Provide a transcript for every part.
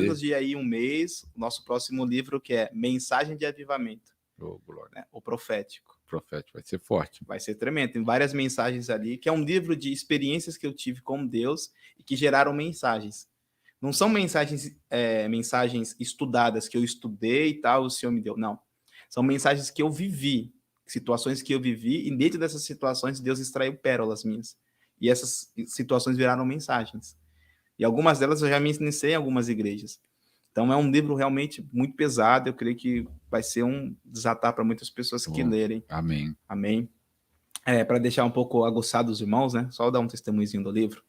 menos de aí um mês, o nosso próximo livro, que é Mensagem de Avivamento. Glória. Né? O profético. Profético, vai ser forte. Vai ser tremendo. Tem várias mensagens ali, que é um livro de experiências que eu tive com Deus e que geraram mensagens. Não são mensagens estudadas, que eu estudei e tal, o Senhor me deu. Não. São mensagens que eu vivi, situações que eu vivi, e dentro dessas situações Deus extraiu pérolas minhas. E essas situações viraram mensagens. E algumas delas eu já me iniciei em algumas igrejas. Então é um livro realmente muito pesado, eu creio que vai ser um desatar para muitas pessoas que lerem. Amém. Amém. Para deixar um pouco aguçado os irmãos, né? Só dar um testemunhozinho do livro.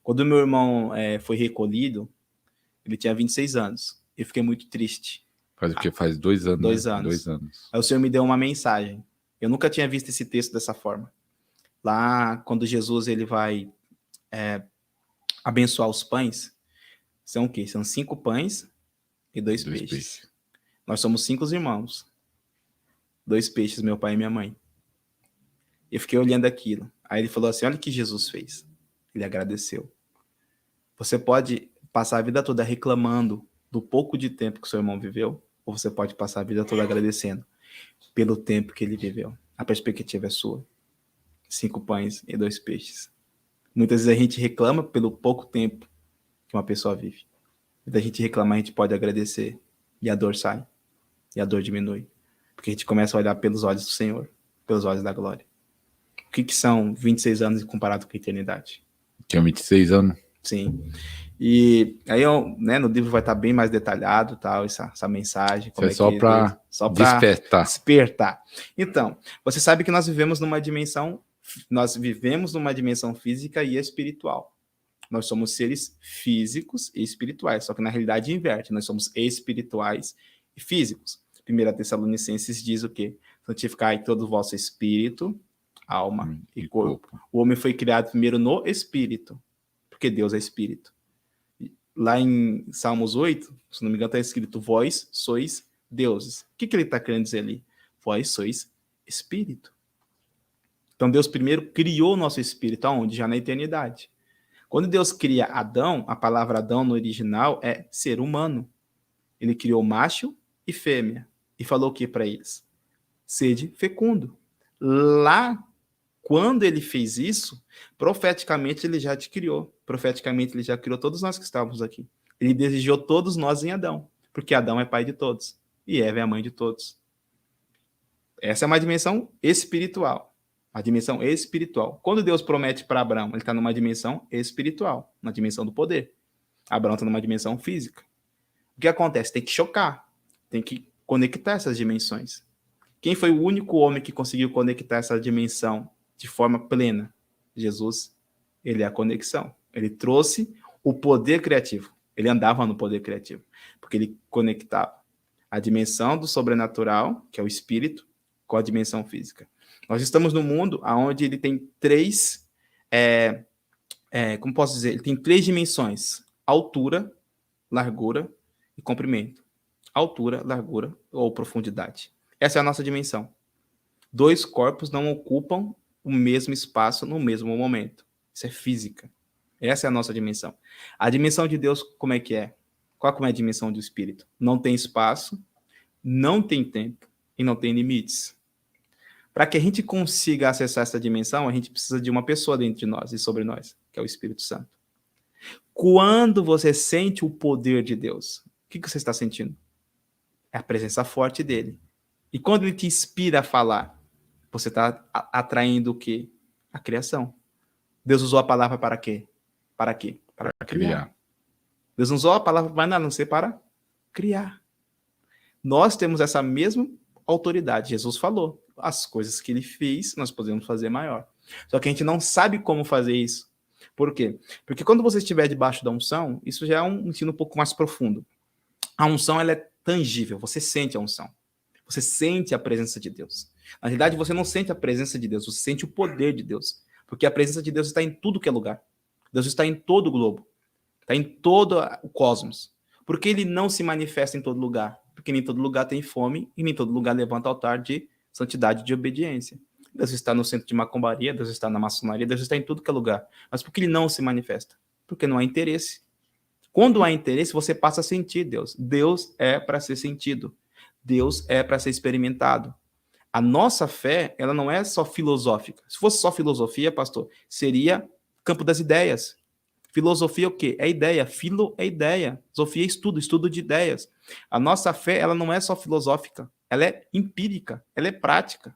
Quando meu irmão foi recolhido, ele tinha 26 anos. Eu fiquei muito triste. Faz o quê? Faz 2 anos, 2 né? anos. 2 anos. Aí o Senhor me deu uma mensagem. Eu nunca tinha visto esse texto dessa forma. Lá, quando Jesus ele vai abençoar os pães, são o quê? São 5 pães e 2 peixes. Nós somos 5 irmãos. 2 peixes, meu pai e minha mãe. Eu fiquei olhando aquilo. Aí ele falou assim, olha o que Jesus fez. Ele agradeceu. Você pode passar a vida toda reclamando do pouco de tempo que seu irmão viveu, ou você pode passar a vida toda agradecendo pelo tempo que ele viveu. A perspectiva é sua. 5 pães e 2 peixes. Muitas vezes a gente reclama pelo pouco tempo que uma pessoa vive. Quando a gente reclama, a gente pode agradecer. E a dor sai. E a dor diminui. Porque a gente começa a olhar pelos olhos do Senhor, pelos olhos da glória. O que são 26 anos comparado com a eternidade? Tinha 26 anos? Sim. E aí, no livro vai estar bem mais detalhado, tal, essa mensagem. Como é só para despertar. Então, você sabe que nós vivemos numa dimensão física e espiritual. Nós somos seres físicos e espirituais, só que na realidade inverte. Nós somos espirituais e físicos. 1 Tessalonicenses diz o quê? Santificai todo o vosso espírito, alma e corpo. O homem foi criado primeiro no espírito, porque Deus é espírito. Lá em Salmos 8, se não me engano, está escrito, vós sois deuses. O que ele está querendo dizer ali? Vós sois espírito. Então Deus primeiro criou o nosso espírito, aonde? Já na eternidade. Quando Deus cria Adão, a palavra Adão no original é ser humano. Ele criou macho e fêmea. E falou o que para eles? Sede fecundo. Lá, quando ele fez isso, profeticamente ele já te criou. Profeticamente ele já criou todos nós que estávamos aqui. Ele desejou todos nós em Adão. Porque Adão é pai de todos. E Eva é a mãe de todos. Essa é uma dimensão espiritual. A dimensão espiritual. Quando Deus promete para Abraão, ele está numa dimensão espiritual, na dimensão do poder. Abraão está numa dimensão física. O que acontece? Tem que chocar, tem que conectar essas dimensões. Quem foi o único homem que conseguiu conectar essa dimensão de forma plena? Jesus. Ele é a conexão. Ele trouxe o poder criativo. Ele andava no poder criativo, porque ele conectava a dimensão do sobrenatural, que é o espírito, com a dimensão física. Nós estamos num mundo onde ele tem 3, como posso dizer? Ele tem 3 dimensões: altura, largura e comprimento. Altura, largura ou profundidade. Essa é a nossa dimensão. 2 corpos não ocupam o mesmo espaço no mesmo momento. Isso é física. Essa é a nossa dimensão. A dimensão de Deus, como é que é? Qual é a dimensão do Espírito? Não tem espaço, não tem tempo e não tem limites. Para que a gente consiga acessar essa dimensão, a gente precisa de uma pessoa dentro de nós e sobre nós, que é o Espírito Santo. Quando você sente o poder de Deus, o que você está sentindo? É a presença forte dele. E quando ele te inspira a falar, você está atraindo o quê? A criação. Deus usou a palavra para quê? Para quê? Para criar. Deus não usou a palavra para nada, a não ser para criar. Nós temos essa mesma autoridade. Jesus falou. As coisas que ele fez, nós podemos fazer maior. Só que a gente não sabe como fazer isso. Por quê? Porque quando você estiver debaixo da unção, isso já é um ensino um pouco mais profundo. A unção, ela é tangível. Você sente a unção. Você sente a presença de Deus. Na realidade, você não sente a presença de Deus, você sente o poder de Deus. Porque a presença de Deus está em tudo que é lugar. Deus está em todo o globo. Está em todo o cosmos. Por que ele não se manifesta em todo lugar? Porque nem todo lugar tem fome e nem todo lugar levanta altar de santidade e de obediência. Deus está no centro de macumbaria, Deus está na maçonaria, Deus está em tudo que é lugar. Mas por que ele não se manifesta? Porque não há interesse. Quando há interesse, você passa a sentir Deus. Deus é para ser sentido. Deus é para ser experimentado. A nossa fé, ela não é só filosófica. Se fosse só filosofia, pastor, seria campo das ideias. Filosofia é o quê? É ideia. Filo é ideia. Sofia é estudo, estudo de ideias. A nossa fé, ela não é só filosófica. Ela é empírica. Ela é prática.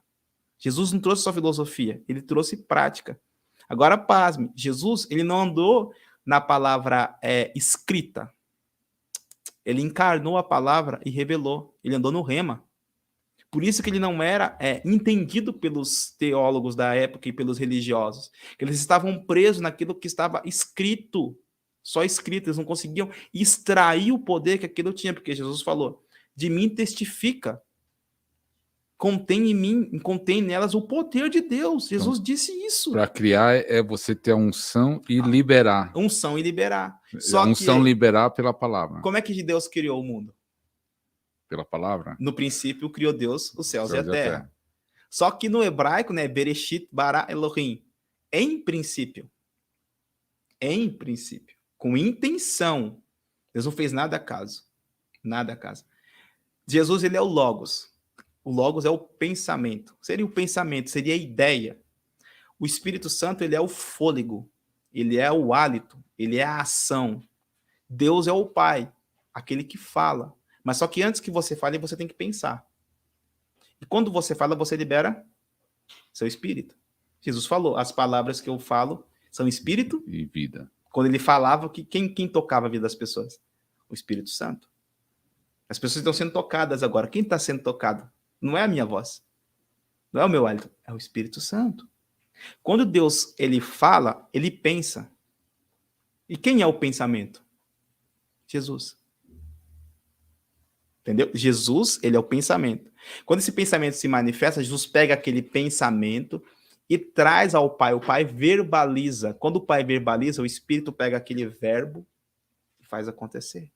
Jesus não trouxe só filosofia. Ele trouxe prática. Agora, pasme. Jesus, ele não andou na palavra escrita. Ele encarnou a palavra e revelou. Ele andou no rema. Por isso que ele não era entendido pelos teólogos da época e pelos religiosos. Eles estavam presos naquilo que estava escrito, só escrito. Eles não conseguiam extrair o poder que aquilo tinha, porque Jesus falou, de mim testifica, contém em mim, contém nelas o poder de Deus. Jesus disse isso. Para criar é você ter a unção e liberar. Unção e liberar. A unção liberar pela palavra. Como é que Deus criou o mundo? Pela palavra? No princípio, criou Deus os céus e a terra. Só que no hebraico, né, Bereshit bara Elohim, em princípio, com intenção. Deus não fez nada acaso. Nada acaso. Jesus, ele é o Logos. O Logos é o pensamento. Seria o pensamento, seria a ideia. O Espírito Santo, ele é o fôlego. Ele é o hálito. Ele é a ação. Deus é o Pai, aquele que fala. Mas só que antes que você fale, você tem que pensar. E quando você fala, você libera seu espírito. Jesus falou, as palavras que eu falo são espírito e vida. Quando ele falava, quem tocava a vida das pessoas? O Espírito Santo. As pessoas estão sendo tocadas agora. Quem está sendo tocado? Não é a minha voz. Não é o meu hálito. É o Espírito Santo. Quando Deus ele fala, ele pensa. E quem é o pensamento? Jesus. Entendeu? Jesus, ele é o pensamento. Quando esse pensamento se manifesta, Jesus pega aquele pensamento e traz ao Pai. O Pai verbaliza. Quando o Pai verbaliza, o Espírito pega aquele verbo e faz acontecer.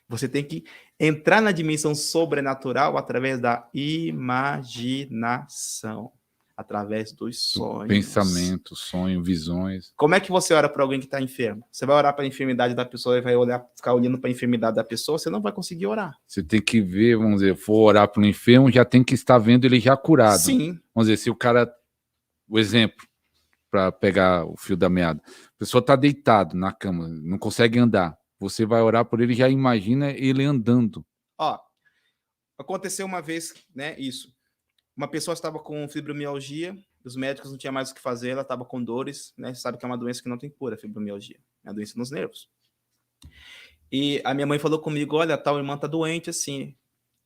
Você tem que entrar na dimensão sobrenatural através da imaginação. Através dos sonhos. Pensamento, sonho, visões. Como é que você ora para alguém que está enfermo? Você vai orar para a enfermidade da pessoa e vai ficar olhando para a enfermidade da pessoa? Você não vai conseguir orar. Você tem que ver, vamos dizer, for orar para o enfermo, já tem que estar vendo ele já curado. Sim. Vamos dizer, se o cara... O exemplo, para pegar o fio da meada. A pessoa está deitado na cama, não consegue andar. Você vai orar por ele, já imagina ele andando. Ó, aconteceu uma vez, né, isso. Uma pessoa estava com fibromialgia, os médicos não tinham mais o que fazer, ela estava com dores, né? Você sabe que é uma doença que não tem cura, a fibromialgia. É uma doença nos nervos. E a minha mãe falou comigo, olha, tal irmã está doente, assim.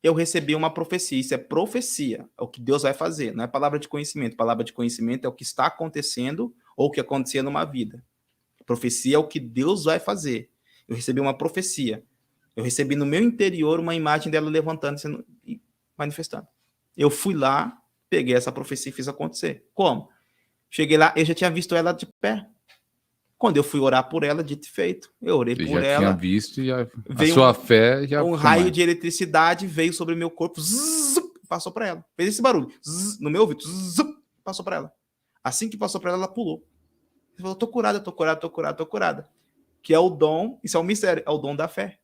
Eu recebi uma profecia, isso é profecia, é o que Deus vai fazer, não é palavra de conhecimento. Palavra de conhecimento é o que está acontecendo ou o que acontecia numa vida. Profecia é o que Deus vai fazer. Eu recebi uma profecia. Eu recebi no meu interior uma imagem dela levantando e manifestando. Eu fui lá, peguei essa profecia e fiz acontecer. Como? Cheguei lá, eu já tinha visto ela de pé. Quando eu fui orar por ela, dito e feito. Eu orei por ela. Já tinha visto e a sua fé já... Um raio de eletricidade veio sobre o meu corpo, zzz, passou para ela. Fez esse barulho, zzz, no meu ouvido, zzz, passou para ela. Assim que passou para ela, ela pulou. Ela falou, tô curada. Que é o dom, isso é um mistério, é o dom da fé.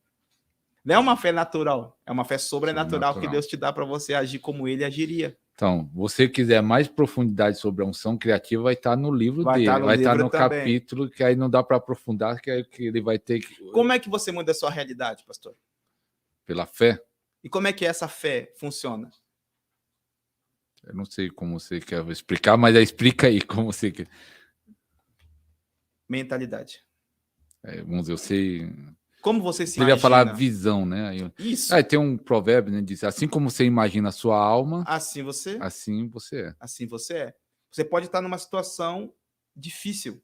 Não é uma fé natural, é uma fé sobrenatural que Deus te dá para você agir como ele agiria. Então, você quiser mais profundidade sobre a unção criativa, vai estar no livro dele, vai estar no capítulo, que aí não dá para aprofundar, que ele vai ter que... Como é que você muda a sua realidade, pastor? Pela fé. E como é que essa fé funciona? Eu não sei como você quer explicar, mas explica aí como você quer. Mentalidade. Vamos dizer, eu sei... Como você se imagina? Poderia falar visão, né? Isso. Tem um provérbio, né? Diz, assim como você imagina a sua alma, assim você é. Assim você é. Você pode estar numa situação difícil.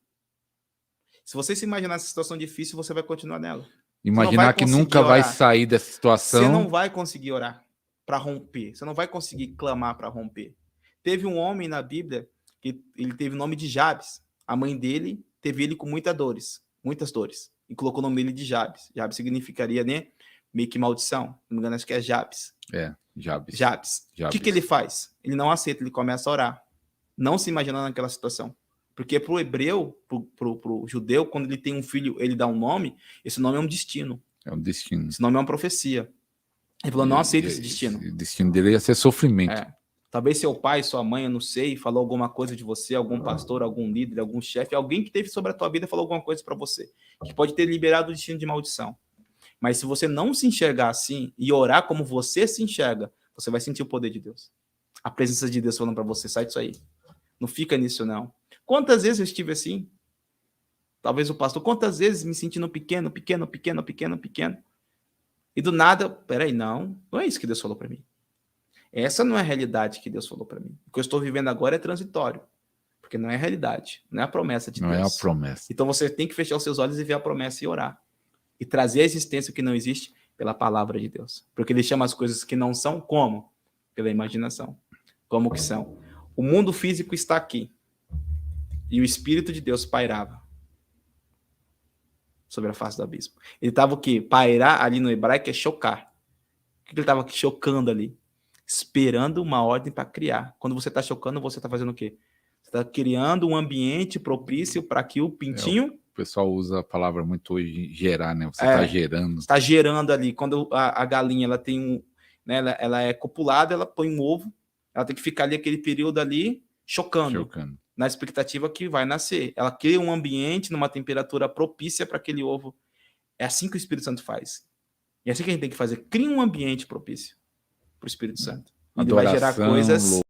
Se você se imaginar essa situação difícil, você vai continuar nela. Imaginar que nunca orar. Vai sair dessa situação. Você não vai conseguir orar para romper. Você não vai conseguir clamar para romper. Teve um homem na Bíblia que ele teve o nome de Jabes. A mãe dele teve ele com muitas dores. E colocou o nome dele de Jabes. Jabes significaria, né? Meio que maldição. Não me engano, acho que é Jabes. Jabes. O que ele faz? Ele não aceita, ele começa a orar. Não se imaginando naquela situação. Porque para o hebreu, para o judeu, quando ele tem um filho, ele dá um nome, esse nome é um destino. É um destino. Esse nome é uma profecia. Ele falou, não aceita esse destino. O destino dele ia ser sofrimento. Talvez seu pai, sua mãe, eu não sei, falou alguma coisa de você, algum pastor, algum líder, algum chefe, alguém que teve sobre a tua vida falou alguma coisa para você, que pode ter liberado o destino de maldição. Mas se você não se enxergar assim e orar como você se enxerga, você vai sentir o poder de Deus. A presença de Deus falando para você, sai disso aí. Não fica nisso, não. Quantas vezes eu estive assim? Talvez o pastor, quantas vezes me sentindo pequeno, e do nada, peraí, não é isso que Deus falou para mim. Essa não é a realidade que Deus falou para mim. O que eu estou vivendo agora é transitório, porque não é a realidade, não é a promessa de Deus. Não é a promessa. Então você tem que fechar os seus olhos e ver a promessa e orar. E trazer a existência o que não existe pela palavra de Deus. Porque ele chama as coisas que não são como? Pela imaginação. Como que são? O mundo físico está aqui. E o Espírito de Deus pairava sobre a face do abismo. Ele estava o quê? Pairar ali no hebraico é chocar. O que ele estava chocando ali? Esperando uma ordem para criar. Quando você está chocando, você está fazendo o quê? Você está criando um ambiente propício para que o pintinho... O pessoal usa a palavra muito hoje, gerar, né? Você está gerando. Está gerando ali. Quando a galinha ela tem né, ela é copulada, ela põe um ovo, ela tem que ficar ali aquele período ali chocando. Na expectativa que vai nascer. Ela cria um ambiente numa temperatura propícia para aquele ovo. É assim que o Espírito Santo faz. E é assim que a gente tem que fazer. Cria um ambiente propício para o Espírito Santo. Ele vai gerar coisas